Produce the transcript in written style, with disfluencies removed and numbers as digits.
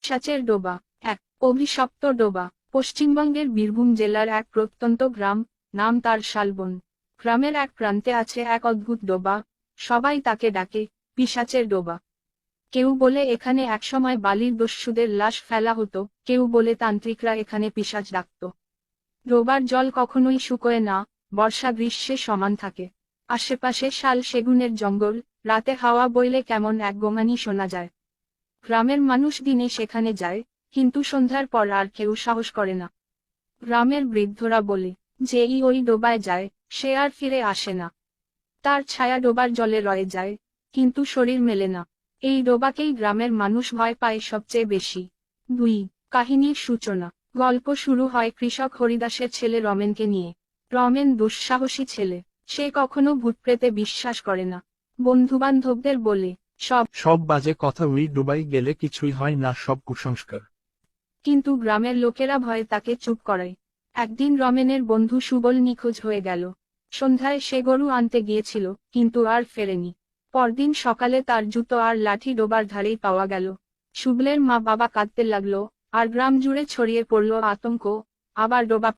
পিশাচের ডোবা। এক অভিশপ্ত ডোবা। পশ্চিমবঙ্গের বীরভূম জেলার এক প্রত্যন্ত গ্রাম, নাম তার শালবন। গ্রামের এক প্রান্তে আছে এক অদ্ভুত ডোবা, সবাই তাকে ডাকে পিশাচের ডোবা। কেউ বলে এখানে একসময় বালির দস্যুদের লাশ ফেলা হতো, কেউ বলে তান্ত্রিকরা এখানে পিশাচ ডাকত। ডোবার জল কখনোই শুকোয় না, বর্ষা গ্রীষ্মে সমান থাকে। আশেপাশে শাল সেগুনের জঙ্গল, রাতে হাওয়া বইলে কেমন এক গোঙানি শোনা যায়। গ্রামের মানুষ দিনে সেখানে যায়, কিন্তু সন্ধ্যার পর আর কেউ সাহস করে না। গ্রামের বৃদ্ধরা বলে, যেই ওই ডোবায় যায়, সে আর ফিরে আসে না। তার ছায়া ডোবার জলে রয়ে যায়, কিন্তু শরীর মেলে না। এই ডোবাকেই গ্রামের মানুষ ভয় পায় সবচেয়ে বেশি। 2 কাহিনীর সূচনা। গল্প শুরু হয় কৃষক হরিদাসের ছেলে রমেনকে নিয়ে। রমেন দুঃসাহসী ছেলে, সে কখনো ভূতপ্রেতে বিশ্বাস করে না। বন্ধুবান্ধবদের বলে, সব বাজে কথা, ওই ডুবাই গেলে কিছুই হয় না, সব কুসংস্কার। কিন্তু গ্রামের লোকেরা ভয়ে তাকে চুপ করায়। একদিন রমেনের বন্ধু সুবল নিখোঁজ হয়ে গেল। সন্ধ্যায় সে গরু আনতে গিয়েছিল, কিন্তু আর ফেরেনি। পরদিন সকালে তার জুতো আর লাঠি ডোবার ধারেই পাওয়া গেল। সুবলের মা বাবা কাঁদতে লাগলো, আর গ্রাম জুড়ে ছড়িয়ে পড়ল আতঙ্ক। আবার ডোবা